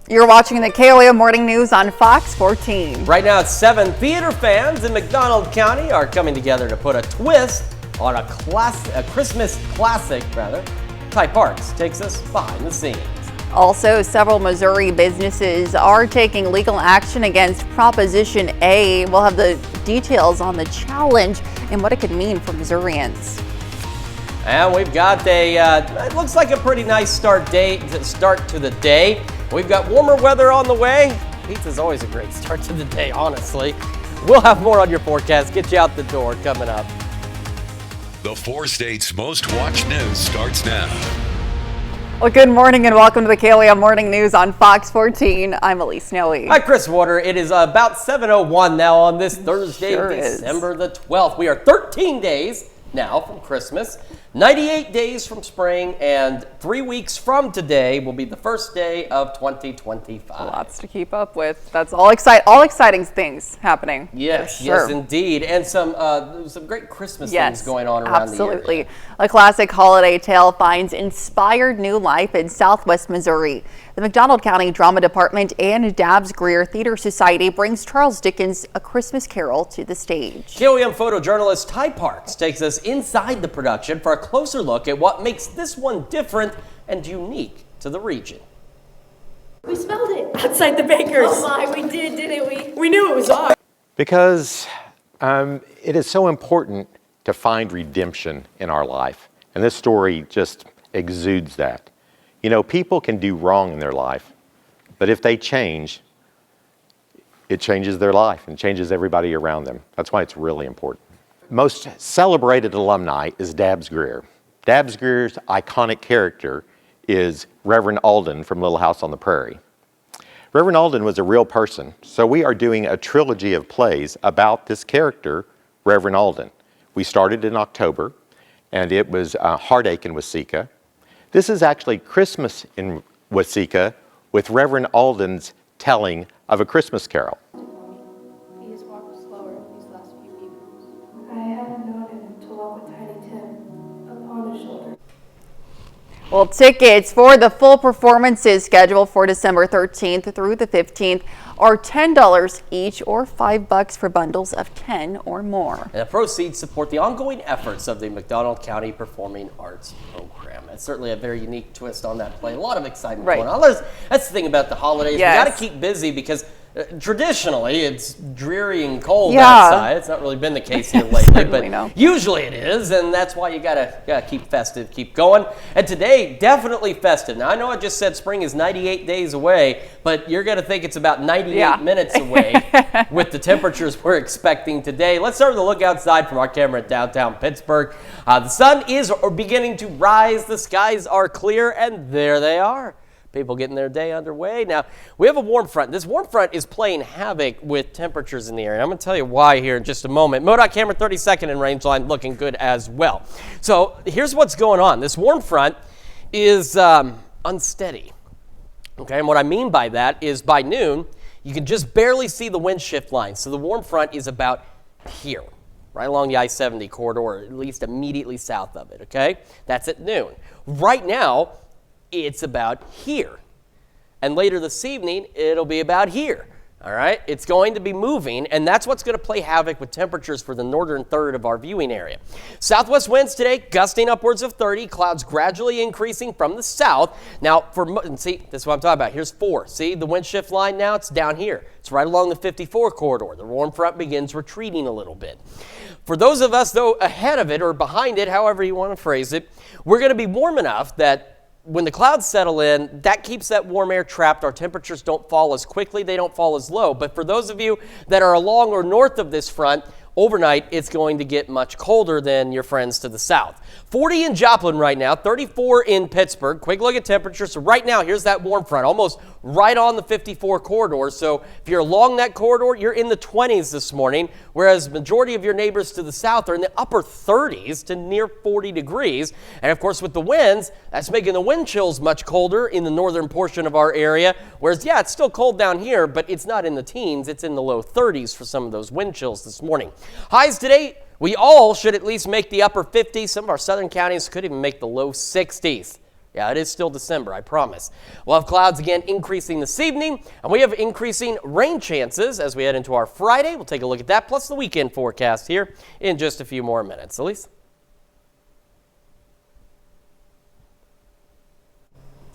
You're watching the KOAM Morning News on Fox 14. Right now it's 7. Theater fans in McDonald County are coming together to put a twist on a Christmas classic, Ty Parks takes us behind the scenes. Also, several Missouri businesses are taking legal action against Proposition A. We'll have the details on the challenge and what it could mean for Missourians. And we've got it looks like a pretty nice start to the day. We've got warmer weather on the way. Pizza's always a great start to the day, honestly. We'll have more on your forecast. Get you out the door coming up. The 4 states' most watched news starts now. Well, good morning and welcome to the KOAM Morning News on Fox 14. I'm Elise Snowy. Hi, Chris Water. It is about 7:01 now on this Thursday, December the 12th. We are 13 days now from Christmas, 98 days from spring, and 3 weeks from today will be the first day of 2025. Lots to keep up with. That's all exciting things happening. Yes, sure. Yes, indeed, and some great Christmas things going on around the area. Absolutely. A classic holiday tale finds inspired new life in Southwest Missouri. The McDonald County Drama Department and Dabbs Greer Theater Society brings Charles Dickens' A Christmas Carol to the stage. KOAM photojournalist Ty Parks takes us inside the production for a closer look at what makes this one different and unique to the region. We smelled it outside the baker's. Oh my, we did, didn't we? We knew it was ours. Because it is so important to find redemption in our life. And this story just exudes that. You know, people can do wrong in their life, but if they change, it changes their life and changes everybody around them. That's why it's really important. Most celebrated alumni is Dabbs Greer. Dabbs Greer's iconic character is Reverend Alden from Little House on the Prairie. Reverend Alden was a real person, so we are doing a trilogy of plays about this character, Reverend Alden. We started in October, and it was Heartache in Waseca. This is actually Christmas in Waseca with Reverend Alden's telling of A Christmas Carol. He has walked slower these last few evenings. I haven't known him to walk with Tiny Tim upon his shoulder. Well, tickets for the full performances scheduled for December 13th through the 15th are $10 each or $5 for bundles of 10 or more. And the proceeds support the ongoing efforts of the McDonald County Performing Arts Program. That's certainly a very unique twist on that play. A lot of excitement going on. That's the thing about the holidays. Yes. We got to keep busy because traditionally it's dreary and cold outside. It's not really been the case here lately, but usually it is, and that's why you gotta keep festive, keep going. And today, definitely festive. Now I know I just said spring is 98 days away, but you're gonna think it's about 98 minutes away with the temperatures we're expecting today. Let's start with a look outside from our camera at downtown Pittsburgh. The sun is beginning to rise, the skies are clear, and there they are. People getting their day underway. Now, we have a warm front. This warm front is playing havoc with temperatures in the area. I'm going to tell you why here in just a moment. MoDOT camera 32nd in range line looking good as well. So here's what's going on. This warm front is unsteady. Okay, and what I mean by that is by noon, you can just barely see the wind shift line. So the warm front is about here, right along the I-70 corridor, or at least immediately south of it, okay? That's at noon. Right now, it's about here. And later this evening, it'll be about here. All right? It's going to be moving, and that's what's going to play havoc with temperatures for the northern third of our viewing area. Southwest winds today, gusting upwards of 30, clouds gradually increasing from the south. Now, see, this is what I'm talking about. Here's 4. See the wind shift line now? It's down here. It's right along the 54 corridor. The warm front begins retreating a little bit. For those of us, though, ahead of it or behind it, however you want to phrase it, we're going to be warm enough that when the clouds settle in, that keeps that warm air trapped. Our temperatures don't fall as quickly. They don't fall as low. But for those of you that are along or north of this front, overnight, it's going to get much colder than your friends to the south. 40 in Joplin right now, 34 in Pittsburgh. Quick look at temperatures. So right now, here's that warm front, almost right on the 54 corridor. So if you're along that corridor, you're in the 20s this morning, whereas majority of your neighbors to the south are in the upper 30s to near 40 degrees. And of course, with the winds, that's making the wind chills much colder in the northern portion of our area. Whereas, yeah, it's still cold down here, but it's not in the teens. It's in the low 30s for some of those wind chills this morning. Highs today, we all should at least make the upper 50s. Some of our southern counties could even make the low 60s. Yeah, it is still December, I promise. We'll have clouds again increasing this evening, and we have increasing rain chances as we head into our Friday. We'll take a look at that, plus the weekend forecast here in just a few more minutes. Elise?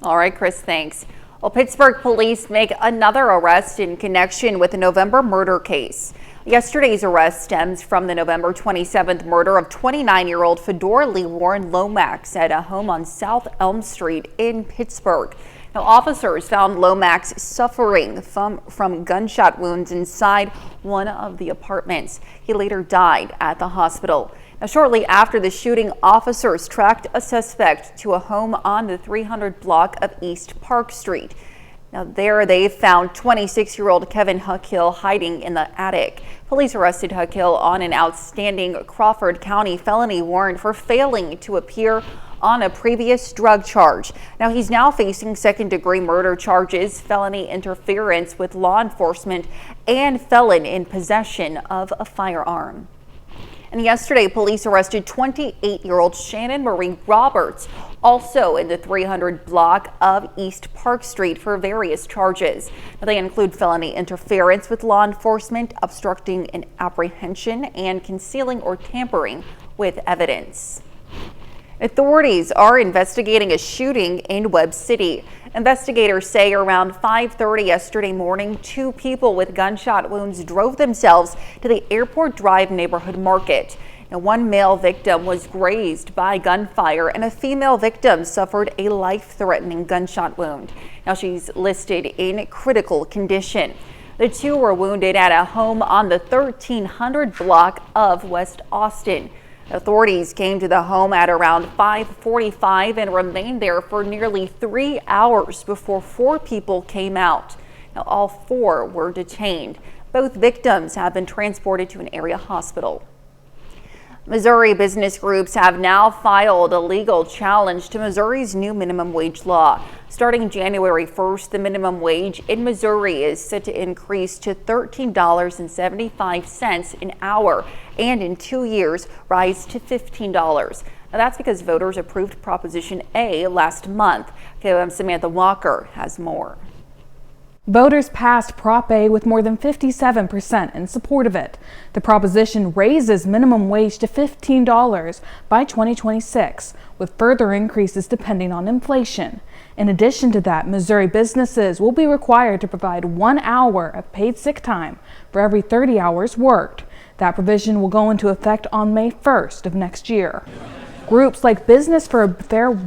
All right, Chris, thanks. Well, Pittsburgh police make another arrest in connection with the November murder case. Yesterday's arrest stems from the November 27th murder of 29-year-old Fedora Lee Warren Lomax at a home on South Elm Street in Pittsburgh. Now, officers found Lomax suffering from gunshot wounds inside one of the apartments. He later died at the hospital. Now, shortly after the shooting, officers tracked a suspect to a home on the 300 block of East Park Street. Now, there they found 26-year-old Kevin Huckhill hiding in the attic. Police arrested Huckhill on an outstanding Crawford County felony warrant for failing to appear on a previous drug charge. Now, he's now facing second-degree murder charges, felony interference with law enforcement, and felon in possession of a firearm. And yesterday, police arrested 28-year-old Shannon Marie Roberts, also in the 300 block of East Park Street, for various charges. Now, they include felony interference with law enforcement, obstructing an apprehension, and concealing or tampering with evidence. Authorities are investigating a shooting in Webb City. Investigators say around 5:30 yesterday morning, 2 people with gunshot wounds drove themselves to the Airport Drive neighborhood market. Now, one male victim was grazed by gunfire and a female victim suffered a life-threatening gunshot wound. Now, she's listed in critical condition. The 2 were wounded at a home on the 1300 block of West Austin. Authorities came to the home at around 5:45 and remained there for nearly 3 hours before 4 people came out. Now, all 4 were detained. Both victims have been transported to an area hospital. Missouri business groups have now filed a legal challenge to Missouri's new minimum wage law. Starting January 1st, the minimum wage in Missouri is set to increase to $13.75 an hour, and in 2 years rise to $15. Now, that's because voters approved Proposition A last month. KOM Samantha Walker has more. Voters passed Prop A with more than 57% in support of it. The proposition raises minimum wage to $15 by 2026, with further increases depending on inflation. In addition to that, Missouri businesses will be required to provide 1 hour of paid sick time for every 30 hours worked. That provision will go into effect on May 1st of next year. Groups like Business for a Fair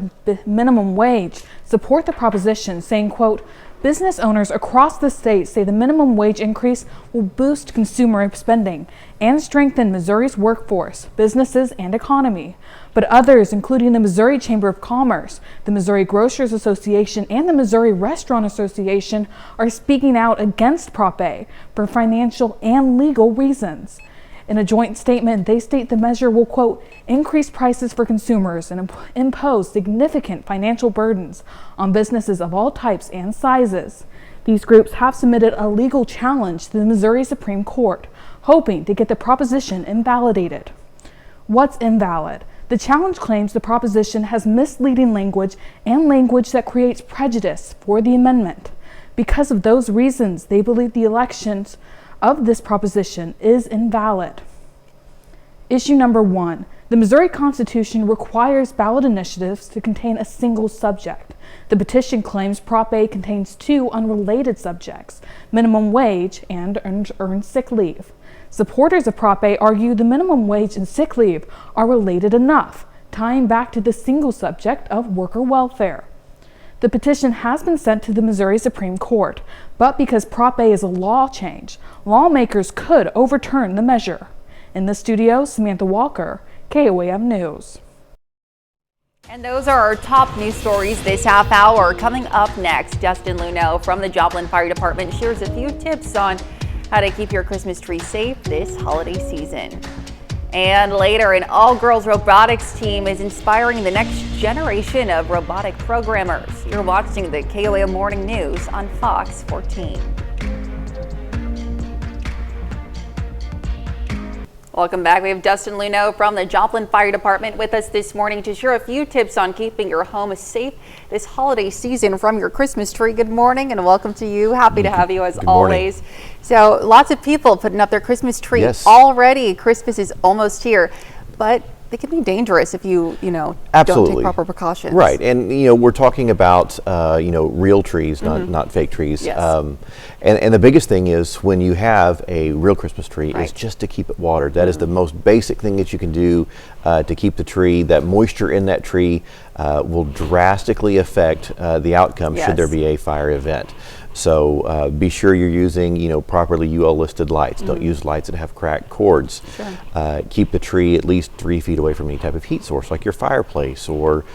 Minimum Wage support the proposition, saying, quote, "Business owners across the state say the minimum wage increase will boost consumer spending and strengthen Missouri's workforce, businesses, and economy. But others, including the Missouri Chamber of Commerce, the Missouri Grocers Association, and the Missouri Restaurant Association, are speaking out against Prop A for financial and legal reasons." In a joint statement, they state the measure will, quote, "increase prices for consumers and impose significant financial burdens on businesses of all types and sizes." These groups have submitted a legal challenge to the Missouri Supreme Court, hoping to get the proposition invalidated. What's invalid? The challenge claims the proposition has misleading language and language that creates prejudice for the amendment. Because of those reasons, they believe the elections of this proposition is invalid. Issue number 1. The Missouri Constitution requires ballot initiatives to contain a single subject. The petition claims Prop A contains 2 unrelated subjects, minimum wage and earned sick leave. Supporters of Prop A argue the minimum wage and sick leave are related enough, tying back to the single subject of worker welfare. The petition has been sent to the Missouri Supreme Court, but because Prop A is a law change, lawmakers could overturn the measure. In the studio, Samantha Walker, KOAM News. And those are our top news stories this half hour. Coming up next, Justin Luneau from the Joplin Fire Department shares a few tips on how to keep your Christmas tree safe this holiday season. And later, an all-girls robotics team is inspiring the next generation of robotic programmers. You're watching the KOAM Morning News on Fox 14. Welcome back. We have Dustin Luneau from the Joplin Fire Department with us this morning to share a few tips on keeping your home safe this holiday season from your Christmas tree. Good morning and welcome to you. Happy to have you as always. So lots of people putting up their Christmas tree already. Christmas is almost here, but they can be dangerous if you don't take proper precautions. Right, and we're talking about real trees, not fake trees. Yes. And the biggest thing is when you have a real Christmas tree is just to keep it watered. That is the most basic thing that you can do to keep the tree. That moisture in that tree will drastically affect the outcome should there be a fire event. So be sure you're using, properly UL listed lights. Don't use lights that have cracked cords. Sure. Keep the tree at least 3 feet away from any type of heat source, like your fireplace or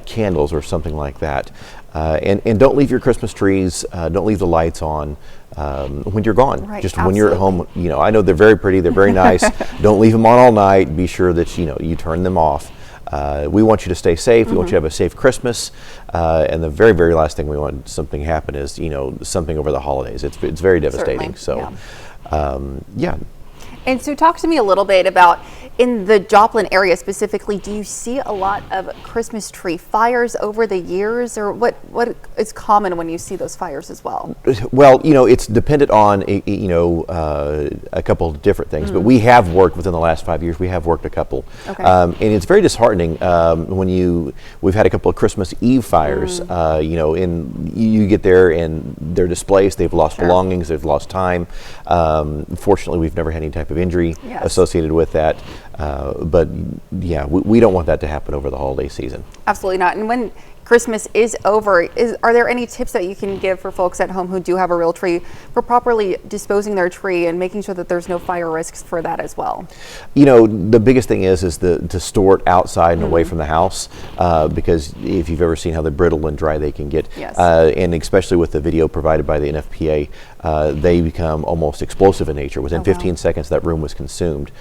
candles or something like that. And don't leave your Christmas trees, don't leave the lights on when you're gone. Right, just when you're at home. I know they're very pretty, they're very nice. Don't leave them on all night. Be sure that you turn them off. We want you to stay safe. We want you to have a safe Christmas. And the very, very last thing we want something happen is, something over the holidays. It's very devastating. Certainly, yeah. And so talk to me a little bit about, in the Joplin area specifically, do you see a lot of Christmas tree fires over the years, or what is common when you see those fires as well? Well, it's dependent on, a couple of different things, but we have worked within the last 5 years, we have worked a couple. Okay. And it's very disheartening when we've had a couple of Christmas Eve fires, and you get there and they're displaced, they've lost belongings, they've lost time. Fortunately, we've never had any type of injury associated with that. But yeah, we don't want that to happen over the holiday season. Absolutely not. And when Christmas is over, are there any tips that you can give for folks at home who do have a real tree for properly disposing their tree and making sure that there's no fire risks for that as well? The biggest thing is to store it outside and away from the house, because if you've ever seen how brittle and dry they can get, and especially with the video provided by the NFPA, they become almost explosive in nature. Within 15 seconds, that room was consumed.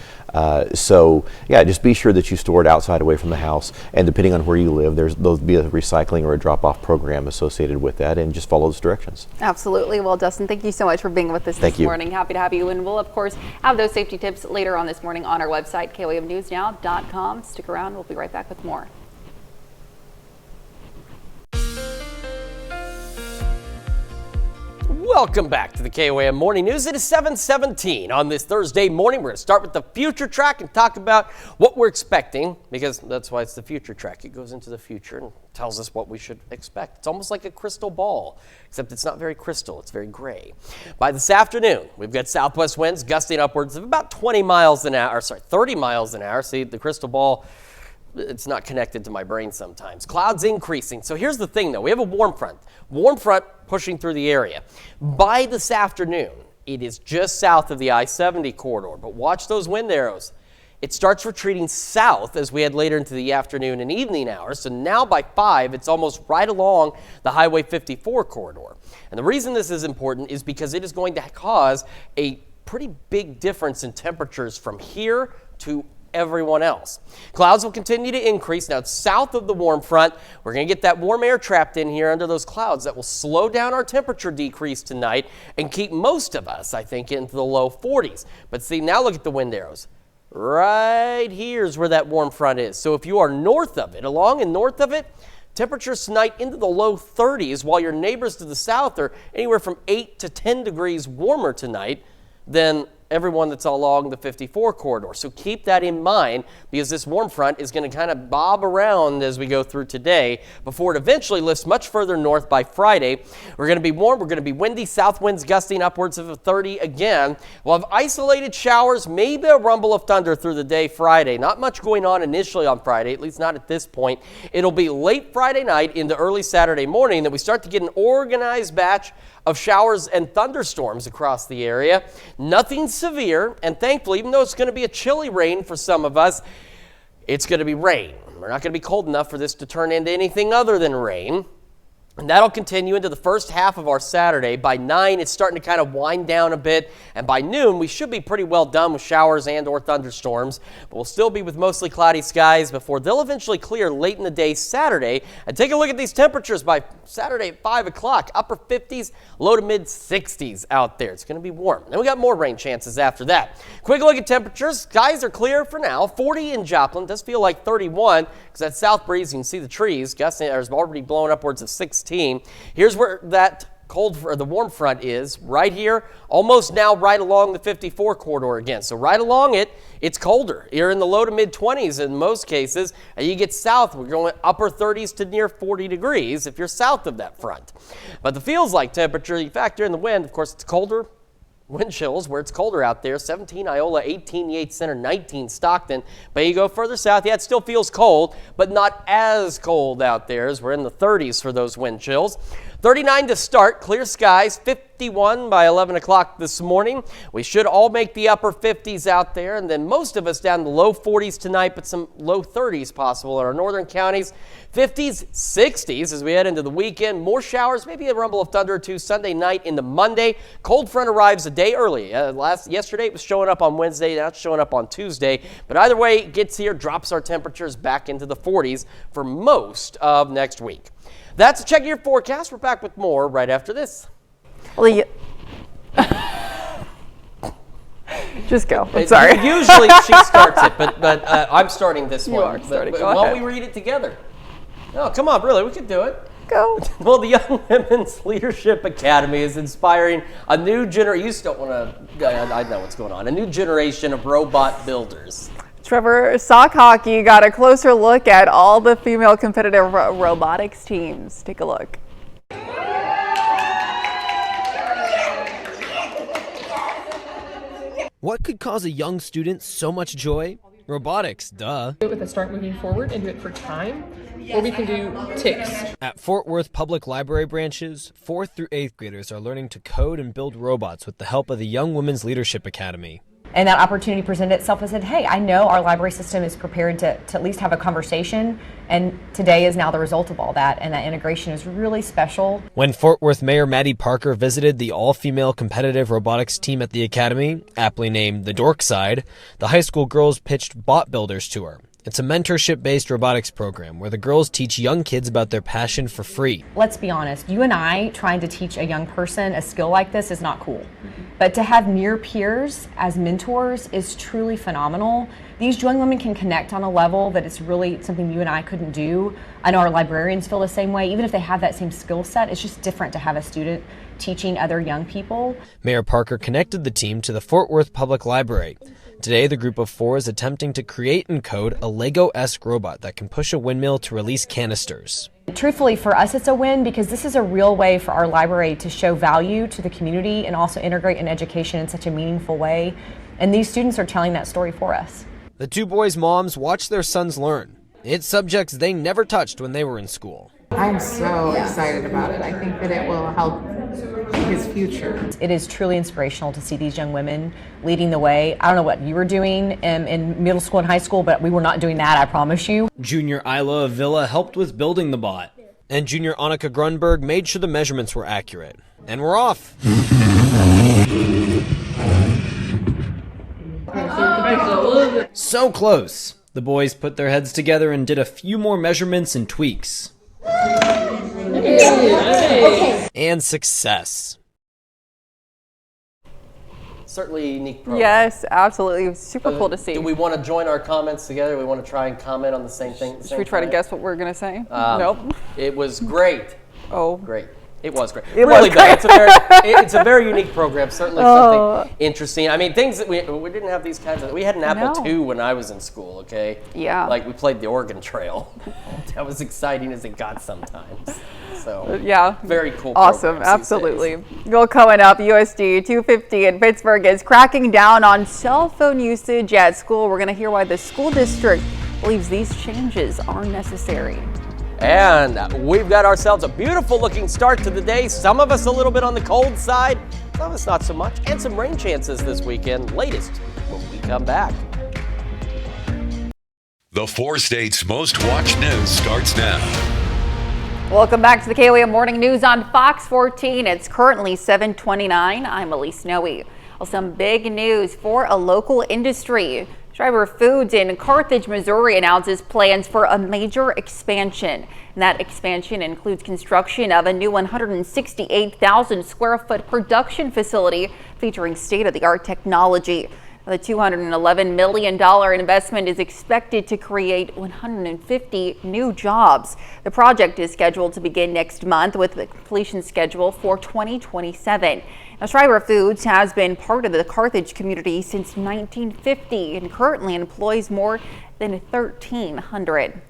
So yeah, just be sure that you store it outside away from the house, and depending on where you live, there'll be a recycling or a drop-off program associated with that, and just follow those directions. Absolutely. Well, Dustin, thank you so much for being with us this morning. Happy to have you, and we'll of course have those safety tips later on this morning on our website, KOAMNewsNow.com. Stick around, we'll be right back with more. Welcome back to the KOAM Morning News. It is 7:17 on this Thursday morning. We're going to start with the future track and talk about what we're expecting, because that's why it's the future track. It goes into the future and tells us what we should expect. It's almost like a crystal ball, except it's not very crystal. It's very gray. By this afternoon, we've got southwest winds gusting upwards of about 30 miles an hour. See, the crystal ball, it's not connected to my brain sometimes. Clouds increasing. So here's the thing, though. We have a warm front pushing through the area. By this afternoon, it is just south of the I-70 corridor. But watch those wind arrows. It starts retreating south as we head later into the afternoon and evening hours. So now by 5, it's almost right along the Highway 54 corridor. And the reason this is important is because it is going to cause a pretty big difference in temperatures from here to everyone else. Clouds will continue to increase. Now it's south of the warm front. We're going to get that warm air trapped in here under those clouds that will slow down our temperature decrease tonight and keep most of us, I think, into the low 40s. But see, now look at the wind arrows. Right here's where that warm front is. So if you are north of it, along and north of it, temperatures tonight into the low 30s, while your neighbors to the south are anywhere from 8 to 10 degrees warmer tonight than everyone that's along the 54 corridor. So keep that in mind, because this warm front is going to kind of bob around as we go through today before it eventually lifts much further north by Friday. We're going to be warm. We're going to be windy, south winds gusting upwards of 30 again. We'll have isolated showers, maybe a rumble of thunder through the day Friday. Not much going on initially on Friday, at least not at this point. It'll be late Friday night into early Saturday morning that we start to get an organized batch of showers and thunderstorms across the area. Nothing severe, and thankfully, even though it's going to be a chilly rain for some of us, it's going to be rain. We're not going to be cold enough for this to turn into anything other than rain. And that'll continue into the first half of our Saturday. By 9, it's starting to kind of wind down a bit. And by noon, we should be pretty well done with showers and or thunderstorms. But we'll still be with mostly cloudy skies before they'll eventually clear late in the day Saturday. And take a look at these temperatures by Saturday at 5 o'clock. Upper 50s, low to mid 60s out there. It's going to be warm. Then we got more rain chances after that. Quick look at temperatures. Skies are clear for now. 40 in Joplin. Does feel like 31 because that south breeze, you can see the trees. Gusts are already blowing upwards of 16. Here's where that the warm front is, right here, almost now right along the 54 corridor again. So right along it, it's colder. You're in the low to mid 20s in most cases. And you get south, we're going upper 30s to near 40 degrees if you're south of that front. But the feels like temperature, you factor in the wind, of course, it's colder. Wind chills where it's colder out there. 17 Iola, 18 Yates Center, 19 Stockton. But you go further south, yeah, it still feels cold, but not as cold out there as we're in the 30s for those wind chills. 39 to start, clear skies, 51 by 11 o'clock this morning. We should all make the upper 50s out there, and then most of us down to low 40s tonight, but some low 30s possible in our northern counties. 50s, 60s as we head into the weekend. More showers, maybe a rumble of thunder or two Sunday night into Monday. Cold front arrives a day early. Yesterday it was showing up on Wednesday, now it's showing up on Tuesday. But either way, it gets here, drops our temperatures back into the 40s for most of next week. That's a check of your forecast. We're back with more right after this. Well, just go. I'm sorry. Usually she starts it, but I'm starting this one. You are starting. Go Why don't ahead. we read it together? Oh, come on, really, we can do it. Go. Well, the Young Women's Leadership Academy is inspiring a new generation. You still want to, I know what's going on, a new generation of robot builders. Trevor, sock hockey got a closer look at all the female competitive robotics teams. Take a look. What could cause a young student so much joy? Robotics, duh. Do it with a start moving forward and do it for time, or we can do ticks. At Fort Worth Public Library branches, 4th through 8th graders are learning to code and build robots with the help of the Young Women's Leadership Academy. And that opportunity presented itself and said, hey, I know our library system is prepared to at least have a conversation, and today is now the result of all that, and that integration is really special. When Fort Worth Mayor Maddie Parker visited the all-female competitive robotics team at the academy, aptly named the Dork Side, the high school girls pitched Bot Builders to her. It's a mentorship-based robotics program where the girls teach young kids about their passion for free. Let's be honest, you and I trying to teach a young person a skill like this is not cool. But to have near peers as mentors is truly phenomenal. These young women can connect on a level that it's really something you and I couldn't do. I know our librarians feel the same way. Even if they have that same skill set, it's just different to have a student teaching other young people. Mayor Parker connected the team to the Fort Worth Public Library. Today, the group of 4 is attempting to create and code a Lego-esque robot that can push a windmill to release canisters. Truthfully, for us, it's a win because this is a real way for our library to show value to the community and also integrate in education in such a meaningful way. And these students are telling that story for us. The 2 boys' moms watch their sons learn. It's subjects they never touched when they were in school. I'm so excited about it. I think that it will help his future. It is truly inspirational to see these young women leading the way. I don't know what you were doing in middle school and high school, but we were not doing that, I promise you. Junior Isla Avila helped with building the bot. And Junior Annika Grunberg made sure the measurements were accurate. And we're off. So close. The boys put their heads together and did a few more measurements and tweaks. And success. Certainly a unique program. Yes, absolutely. Super cool to see. Do we want to join our comments together? We want to try and comment on the same thing? Should we try to guess what we're going to say? Nope. It was great. Oh. Great. It was great. It really was great. It's a very unique program. Certainly something interesting. I mean, things that we didn't have these kinds of. We had an Apple II when I was in school. Okay. Yeah. Like we played the Oregon Trail. That was exciting as it got sometimes. So yeah. Very cool. Awesome. Absolutely. Well, coming up, USD 250 in Pittsburgh is cracking down on cell phone usage at school. We're going to hear why the school district believes these changes are necessary. And we've got ourselves a beautiful looking start to the day. Some of us a little bit on the cold side, some of us not so much, and some rain chances this weekend, latest when we come back. The 4 states' most watched news starts now. Welcome back to the KOAM Morning News on Fox 14. It's currently 7:29. I'm Elise Noe. Well, some big news for a local industry. Schreiber Foods in Carthage, Missouri announces plans for a major expansion. And that expansion includes construction of a new 168,000 square foot production facility featuring state-of-the-art technology. The $211 million investment is expected to create 150 new jobs. The project is scheduled to begin next month with the completion schedule for 2027. Now, Schreiber Foods has been part of the Carthage community since 1950 and currently employs more than 1,300.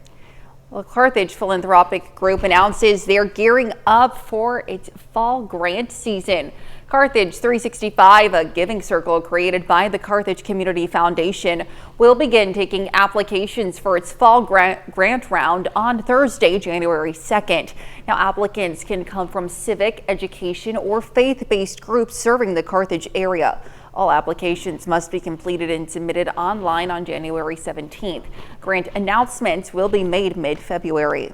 Well, Carthage Philanthropic Group announces they're gearing up for its fall grant season. Carthage 365, a giving circle created by the Carthage Community Foundation, will begin taking applications for its fall grant round on Thursday, January 2nd. Now, applicants can come from civic, education, or faith-based groups serving the Carthage area. All applications must be completed and submitted online on January 17th. Grant announcements will be made mid-February.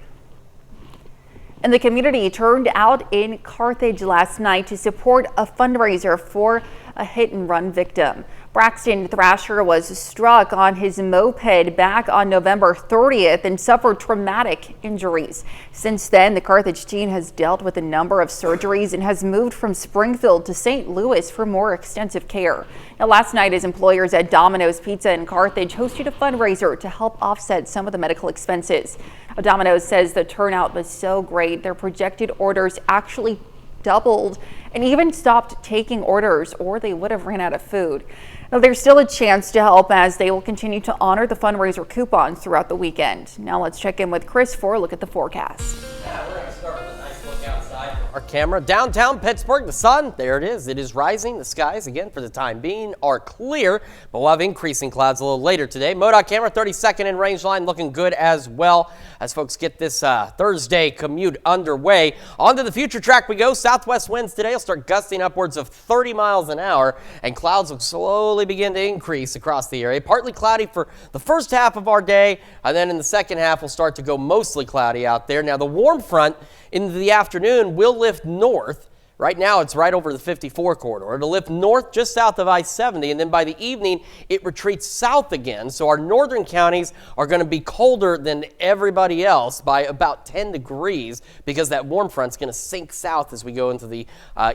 And the community turned out in Carthage last night to support a fundraiser for a hit-and-run victim. Braxton Thrasher was struck on his moped back on November 30th and suffered traumatic injuries. Since then, the Carthage teen has dealt with a number of surgeries and has moved from Springfield to St. Louis for more extensive care. Now, last night, his employers at Domino's Pizza in Carthage hosted a fundraiser to help offset some of the medical expenses. Domino's says the turnout was so great, their projected orders actually doubled and even stopped taking orders, or they would have ran out of food. Now, there's still a chance to help as they will continue to honor the fundraiser coupons throughout the weekend. Now let's check in with Chris for a look at the forecast. Yeah, we're going to start with a nice look outside. Our camera downtown Pittsburgh, the sun, there it is. It is rising. The skies, again, for the time being, are clear, but we'll have increasing clouds a little later today. MoDOT camera 32nd in range line looking good as well as folks get this Thursday commute underway. On to the future track we go. Southwest winds today will start gusting upwards of 30 miles an hour, and clouds will slowly begin to increase across the area. Partly cloudy for the first half of our day, and then in the second half we'll start to go mostly cloudy out there. Now, the warm front in the afternoon will lift north. Right now, it's right over the 54 corridor. It'll lift north just south of I-70, and then by the evening, it retreats south again. So our northern counties are going to be colder than everybody else by about 10 degrees because that warm front's going to sink south as we go into the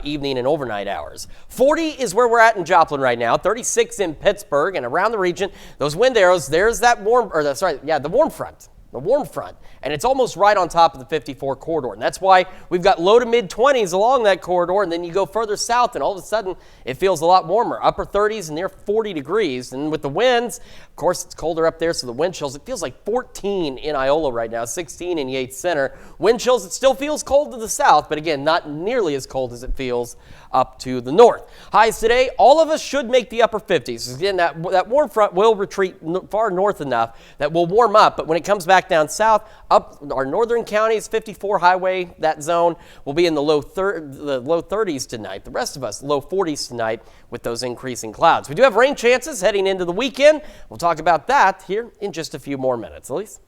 evening and overnight hours. 40 is where we're at in Joplin right now, 36 in Pittsburgh, and around the region, those wind arrows, there's that the warm front. The warm front, and it's almost right on top of the 54 corridor. And that's why we've got low to mid 20s along that corridor, and then you go further south and all of a sudden it feels a lot warmer, upper 30s and near 40 degrees. And with the winds, of course, it's colder up there, so the wind chills, it feels like 14 in Iola right now, 16 in Yates Center. Wind chills, it still feels cold to the south, but again, not nearly as cold as it feels up to the north. Highs today, all of us should make the upper 50s. Again, that warm front will retreat far north enough that will warm up, but when it comes back down south, up our northern counties, 54 highway, that zone will be in the low 30s tonight. The rest of us, low 40s tonight with those increasing clouds. We do have rain chances heading into the weekend. We'll talk about that here in just a few more minutes. Elise?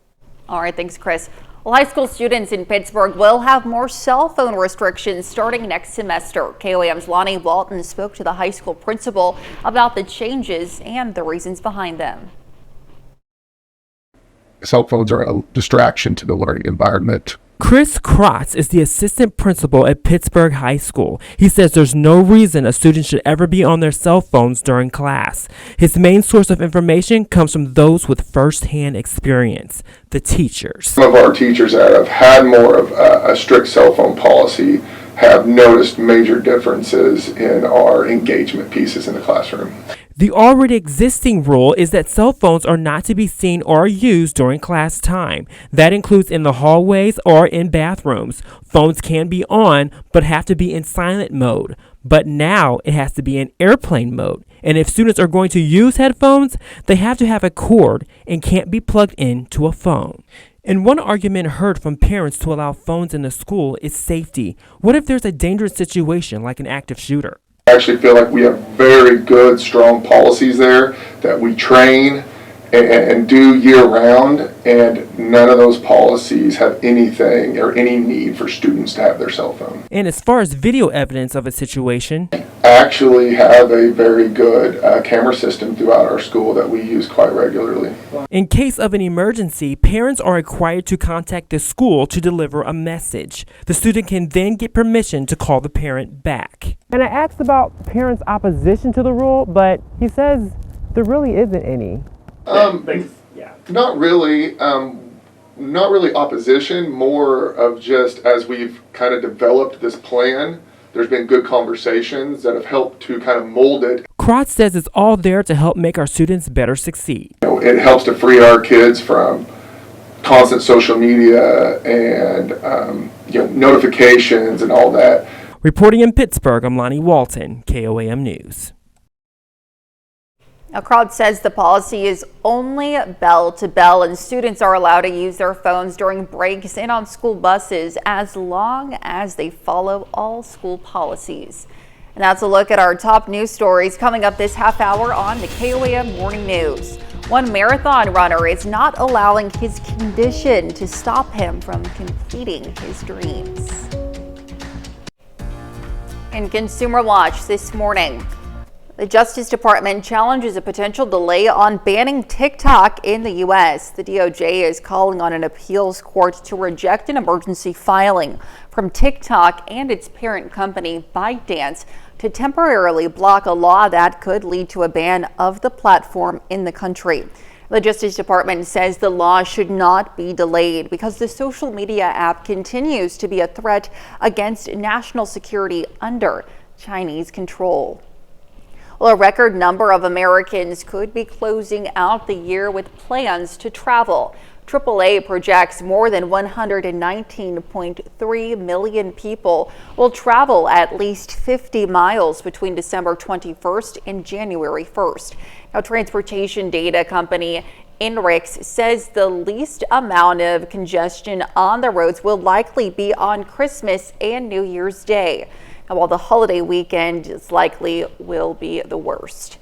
All right, thanks, Chris. Well, high school students in Pittsburgh will have more cell phone restrictions starting next semester. KOAM's Lonnie Walton spoke to the high school principal about the changes and the reasons behind them. Cell phones are a distraction to the learning environment. Chris Krotz is the assistant principal at Pittsburgh High School. He says there's no reason a student should ever be on their cell phones during class. His main source of information comes from those with first-hand experience, the teachers. Some of our teachers that have had more of a strict cell phone policy have noticed major differences in our engagement pieces in the classroom. The already existing rule is that cell phones are not to be seen or used during class time. That includes in the hallways or in bathrooms. Phones can be on, but have to be in silent mode. But now it has to be in airplane mode. And if students are going to use headphones, they have to have a cord and can't be plugged into a phone. And one argument heard from parents to allow phones in the school is safety. What if there's a dangerous situation like an active shooter? I actually feel like we have very good, strong policies there that we train and do year round, and none of those policies have anything or any need for students to have their cell phone. And as far as video evidence of a situation, Actually have a very good camera system throughout our school that we use quite regularly. in case of an emergency, parents are required to contact the school to deliver a message. The student can then get permission to call the parent back. And I asked about parents' opposition to the rule, but he says there really isn't any. Not really. Not really opposition, more of just as we've kind of developed this plan, there's been good conversations that have helped to kind of mold it. Crotch says it's all there to help make our students better succeed. It helps to free our kids from constant social media and notifications and all that. Reporting in Pittsburgh, I'm Lonnie Walton, KOAM News. Now, Crowd says the policy is only bell to bell, and students are allowed to use their phones during breaks and on school buses as long as they follow all school policies. And that's a look at our top news stories coming up this half hour on the KOAM Morning News. One marathon runner is not allowing his condition to stop him from completing his dreams. In Consumer Watch this morning, the Justice Department challenges a potential delay on banning TikTok in the U.S. The DOJ is calling on an appeals court to reject an emergency filing from TikTok and its parent company, ByteDance, to temporarily block a law that could lead to a ban of the platform in the country. The Justice Department says the law should not be delayed because the social media app continues to be a threat against national security under Chinese control. Well, a record number of Americans could be closing out the year with plans to travel. AAA projects more than 119.3 million people will travel at least 50 miles between December 21st and January 1st. Now, transportation data company INRIX says the least amount of congestion on the roads will likely be on Christmas and New Year's Day. Now, while the holiday weekend is likely will be the worst.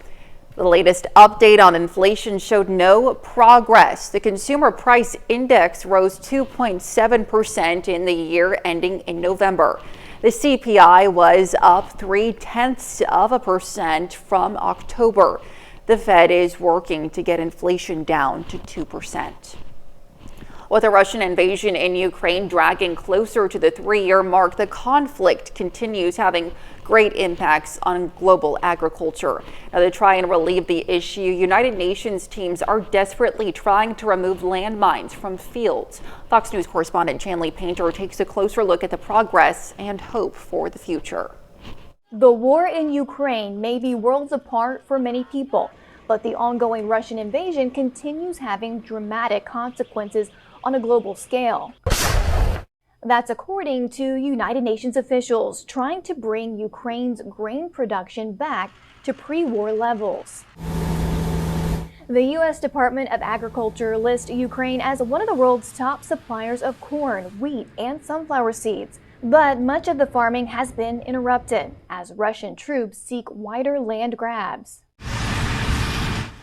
The latest update on inflation showed no progress. The consumer price index rose 2.7% in the year ending in November. The CPI was up 0.3% from October. The Fed is working to get inflation down to 2%. With the Russian invasion in Ukraine dragging closer to the 3-year mark, the conflict continues having great impacts on global agriculture. Now, to try and relieve the issue, United Nations teams are desperately trying to remove landmines from fields. Fox News correspondent Chanley Painter takes a closer look at the progress and hope for the future. The war in Ukraine may be worlds apart for many people, but the ongoing Russian invasion continues having dramatic consequences on a global scale. That's according to United Nations officials trying to bring Ukraine's grain production back to pre-war levels. The U.S. Department of Agriculture lists Ukraine as one of the world's top suppliers of corn, wheat, and sunflower seeds. But much of the farming has been interrupted as Russian troops seek wider land grabs.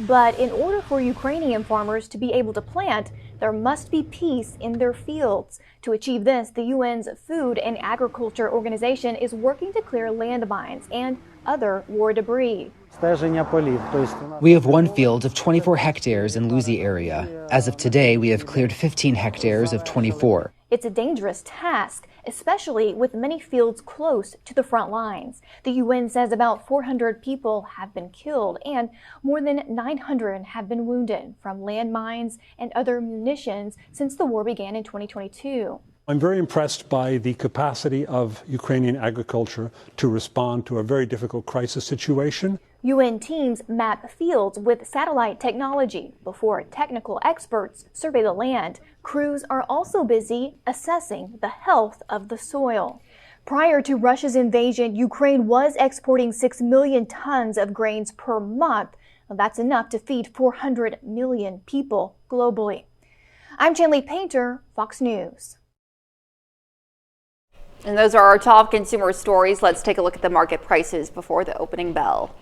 But in order for Ukrainian farmers to be able to plant, there must be peace in their fields. To achieve this, the UN's Food and Agriculture Organization is working to clear landmines and other war debris. We have one field of 24 hectares in Luzi area. As of today, we have cleared 15 hectares of 24. It's a dangerous task, especially with many fields close to the front lines. The UN says about 400 people have been killed and more than 900 have been wounded from landmines and other munitions since the war began in 2022. I'm very impressed by the capacity of Ukrainian agriculture to respond to a very difficult crisis situation. UN teams map fields with satellite technology before technical experts survey the land. Crews are also busy assessing the health of the soil. Prior to Russia's invasion, Ukraine was exporting 6 million tons of grains per month. That's enough to feed 400 million people globally. I'm Chanley Painter, Fox News. And those are our top consumer stories. Let's take a look at the market prices before the opening bell.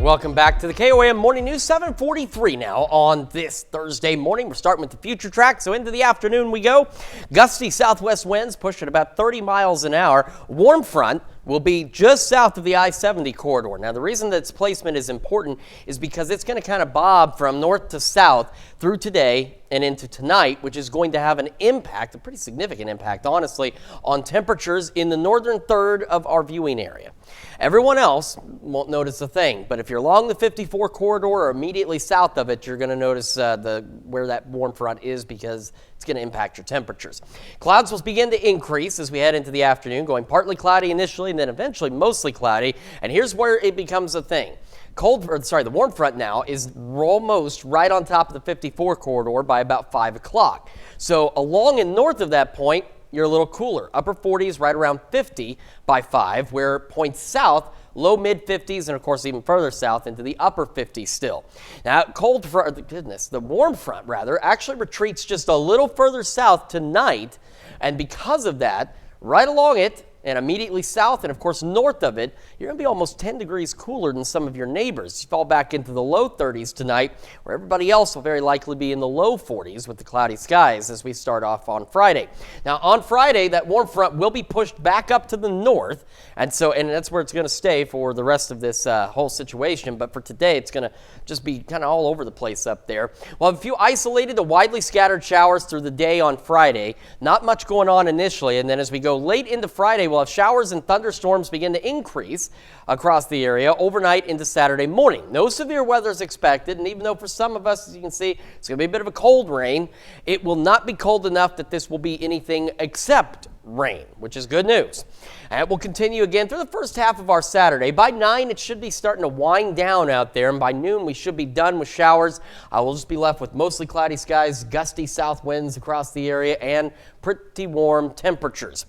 Welcome back to the KOAM Morning News, 7:43 now on this Thursday morning. We're starting with the future track, so into the afternoon we go. Gusty southwest winds push at about 30 miles an hour. Warm front will be just south of the I-70 corridor. Now, the reason that its placement is important is because it's going to kind of bob from north to south through today and into tonight, which is going to have an impact, a pretty significant impact, honestly, on temperatures in the northern third of our viewing area. Everyone else won't notice a thing, but if you're along the 54 corridor or immediately south of it, you're going to notice where that warm front is because it's going to impact your temperatures. Clouds will begin to increase as we head into the afternoon, going partly cloudy initially and then eventually mostly cloudy. And here's where it becomes a thing. The warm front now is almost right on top of the 54 corridor by about 5 o'clock. So along and north of that point, you're a little cooler. Upper 40s, right around 50 by 5, where points south, low mid 50s, and of course even further south into the upper 50s still. Now, the warm front rather, actually retreats just a little further south tonight, and because of that, right along it, and immediately south and, of course, north of it, you're going to be almost 10 degrees cooler than some of your neighbors. You fall back into the low 30s tonight, where everybody else will very likely be in the low 40s with the cloudy skies as we start off on Friday. Now, on Friday, that warm front will be pushed back up to the north, and that's where it's going to stay for the rest of this whole situation. But for today, it's going to just be kind of all over the place up there. We'll have a few isolated to widely scattered showers through the day on Friday. Not much going on initially, and then as we go late into Friday, we'll have showers and thunderstorms begin to increase across the area overnight into Saturday morning. No severe weather is expected, and even though for some of us, as you can see, it's going to be a bit of a cold rain, it will not be cold enough that this will be anything except rain, which is good news. And it will continue again through the first half of our Saturday. By 9, it should be starting to wind down out there, and by noon, we should be done with showers. We'll just be left with mostly cloudy skies, gusty south winds across the area, and pretty warm temperatures.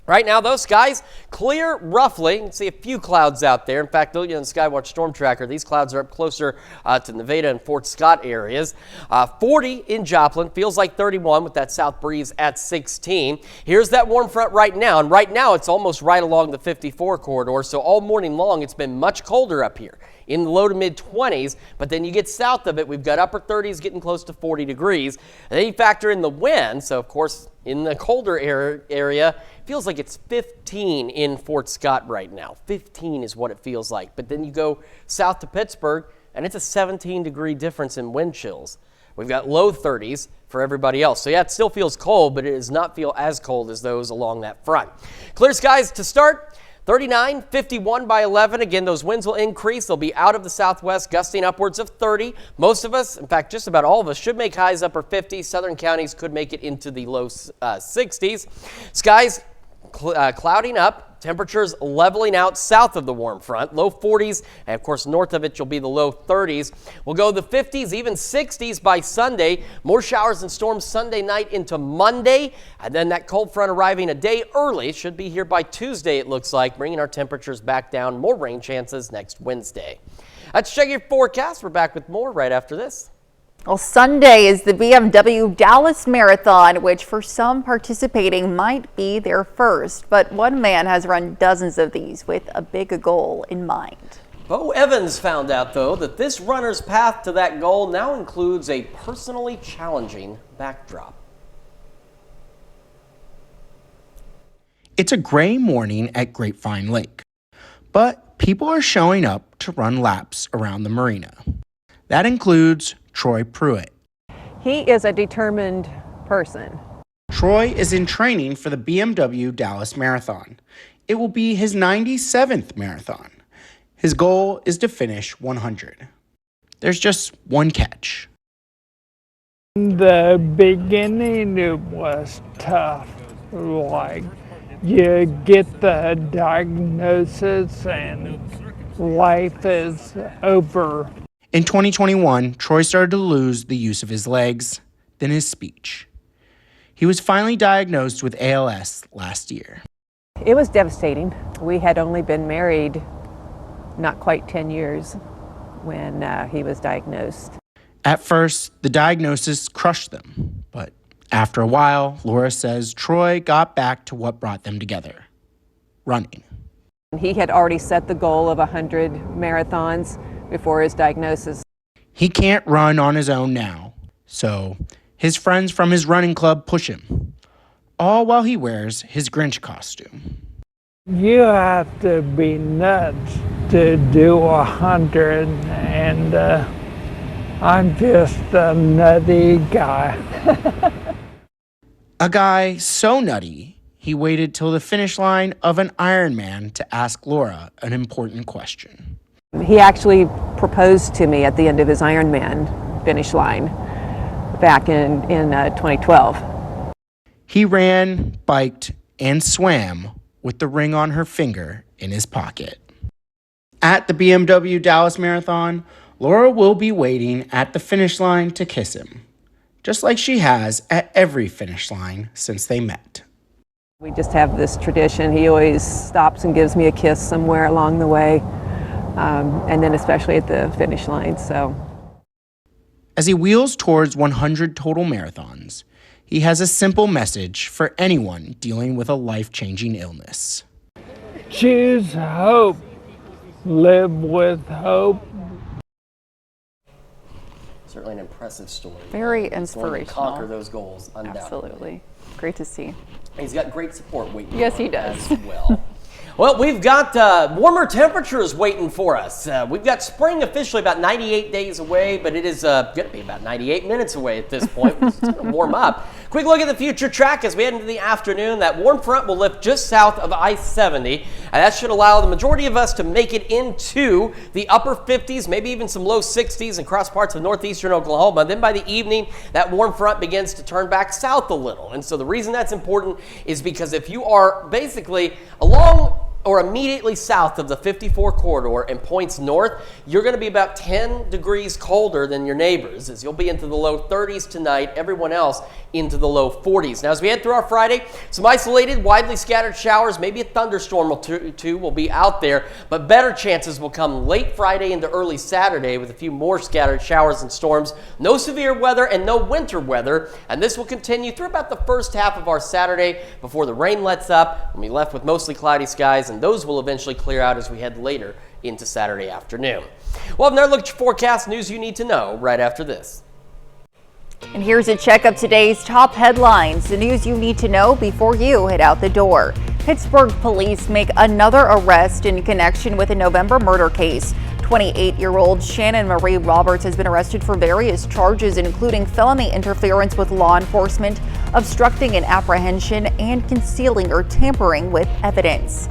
Right now, those skies clear roughly. You can see a few clouds out there. In fact, looking at the Skywatch Storm Tracker, these clouds are up closer to Nevada and Fort Scott areas. 40 in Joplin, feels like 31 with that south breeze at 16. Here's that warm front right now, and right now it's almost right along the 54 corridor, so all morning long it's been much colder up here in the low to mid 20s, but then you get south of it, we've got upper 30s getting close to 40 degrees. And then you factor in the wind, so of course in the colder area, it feels like it's 15 in Fort Scott right now. 15 is what it feels like. But then you go south to Pittsburgh, and it's a 17-degree difference in wind chills. We've got low 30s for everybody else. So yeah, it still feels cold, but it does not feel as cold as those along that front. Clear skies to start. 39, 51 by 11. Again, those winds will increase. They'll be out of the southwest, gusting upwards of 30. Most of us, in fact, just about all of us, should make highs upper 50s. Southern counties could make it into the low 60s. Skies clouding up. Temperatures leveling out south of the warm front, low 40s, and of course north of it you'll be the low 30s. We'll go the 50s, even 60s by Sunday. More showers and storms Sunday night into Monday, and then that cold front arriving a day early. Should be here by Tuesday, it looks like, bringing our temperatures back down. More rain chances next Wednesday. Let's check your forecast. We're back with more right after this. Well, Sunday is the BMW Dallas Marathon, which for some participating might be their first. But one man has run dozens of these with a big goal in mind. Bo Evans found out, though, that this runner's path to that goal now includes a personally challenging backdrop. It's a gray morning at Grapevine Lake, but people are showing up to run laps around the marina. That includes Troy Pruitt. He is a determined person. Troy is in training for the BMW Dallas Marathon. It will be his 97th marathon. His goal is to finish 100. There's just one catch. The beginning, it was tough. Like, you get the diagnosis and life is over. In 2021, Troy started to lose the use of his legs, then his speech. He was finally diagnosed with ALS last year. It was devastating. We had only been married not quite 10 years when he was diagnosed. At first, the diagnosis crushed them, but after a while, Laura says Troy got back to what brought them together, running. He had already set the goal of 100 marathons before his diagnosis. He can't run on his own now, so his friends from his running club push him, all while he wears his Grinch costume. You have to be nuts to do 100, and I'm just a nutty guy. A guy so nutty, he waited till the finish line of an Ironman to ask Laura an important question. He actually proposed to me at the end of his Ironman finish line back in 2012. He ran, biked, and swam with the ring on her finger in his pocket. At the BMW Dallas Marathon, Laura will be waiting at the finish line to kiss him, just like she has at every finish line since they met. We just have this tradition. He always stops and gives me a kiss somewhere along the way, and then especially at the finish line. So, as he wheels towards 100 total marathons, he has a simple message for anyone dealing with a life-changing illness. Choose hope. Live with hope. Certainly an impressive story. Very Going to inspirational. conquer those goals, undoubtedly. Absolutely. Great to see. He's got great support waiting. Yes, for he him does. As well. Well, we've got warmer temperatures waiting for us. We've got spring officially about 98 days away, but it is going to be about 98 minutes away at this point. It's going to warm up. Quick look at the future track as we head into the afternoon. That warm front will lift just south of I-70, and that should allow the majority of us to make it into the upper 50s, maybe even some low 60s across parts of northeastern Oklahoma. Then by the evening, that warm front begins to turn back south a little. And so the reason that's important is because if you are basically along or immediately south of the 54 corridor and points north, you're going to be about 10 degrees colder than your neighbors, as you'll be into the low 30s tonight, everyone else into the low 40s. Now, as we head through our Friday, some isolated, widely scattered showers, maybe a thunderstorm or two will be out there, but better chances will come late Friday into early Saturday with a few more scattered showers and storms. No severe weather and no winter weather, and this will continue through about the first half of our Saturday before the rain lets up. We'll be left with mostly cloudy skies, and those will eventually clear out as we head later into Saturday afternoon. We'll have another look at your forecast, news you need to know right after this. And here's a check of today's top headlines, the news you need to know before you head out the door. Pittsburgh police make another arrest in connection with a November murder case. 28-year-old Shannon Marie Roberts has been arrested for various charges, including felony interference with law enforcement, obstructing an apprehension, and concealing or tampering with evidence.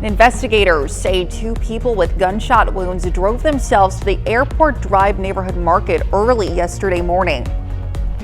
Investigators say 2 people with gunshot wounds drove themselves to the Airport Drive neighborhood market early yesterday morning.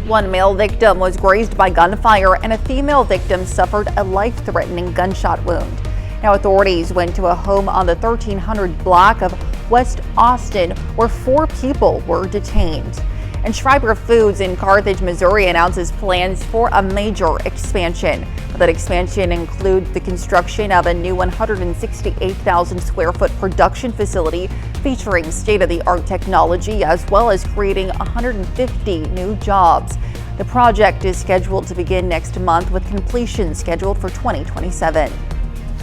One male victim was grazed by gunfire and a female victim suffered a life-threatening gunshot wound. Now authorities went to a home on the 1300 block of West Austin where 4 people were detained. And Schreiber Foods in Carthage, Missouri announces plans for a major expansion. That expansion includes the construction of a new 168,000 square foot production facility featuring state-of-the-art technology, as well as creating 150 new jobs. The project is scheduled to begin next month with completion scheduled for 2027.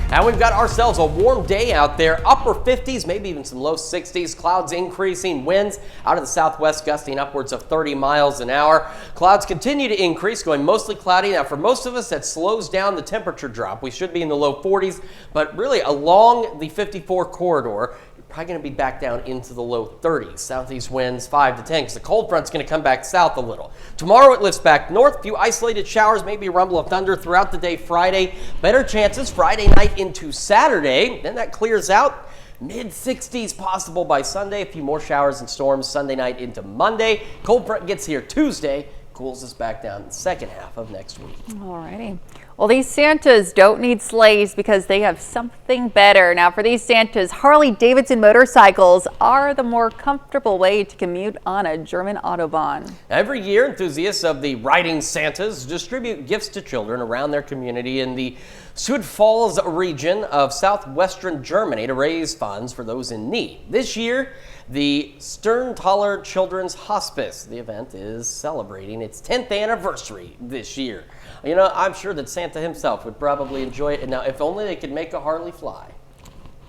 Now we've got ourselves a warm day out there, upper 50s, maybe even some low 60s, clouds increasing, winds out of the southwest gusting upwards of 30 miles an hour. Clouds continue to increase, going mostly cloudy. Now for most of us, that slows down the temperature drop. We should be in the low 40s, but really along the 54 corridor, probably going to be back down into the low 30s. Southeast winds 5 to 10 because the cold front's going to come back south a little. Tomorrow it lifts back north. A few isolated showers, maybe a rumble of thunder throughout the day Friday. Better chances Friday night into Saturday. Then that clears out. Mid-60s possible by Sunday. A few more showers and storms Sunday night into Monday. Cold front gets here Tuesday. Cools us back down the second half of next week. Alrighty. Well, these Santas don't need sleighs because they have something better. Now, for these Santas, Harley-Davidson motorcycles are the more comfortable way to commute on a German Autobahn. Every year, enthusiasts of the riding Santas distribute gifts to children around their community in the Südpfalz region of southwestern Germany to raise funds for those in need. This year, the Sterntaler Children's Hospice. The event is celebrating its 10th anniversary this year. You know, I'm sure that Santa himself would probably enjoy it. And now, if only they could make a Harley fly.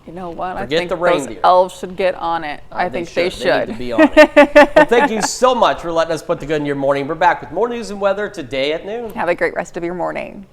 You know what? Forget I think the those reindeer. elves should get on it. I think they should. They need to be on it. Well, thank you so much for letting us put the good in your morning. We're back with more news and weather today at noon. Have a great rest of your morning.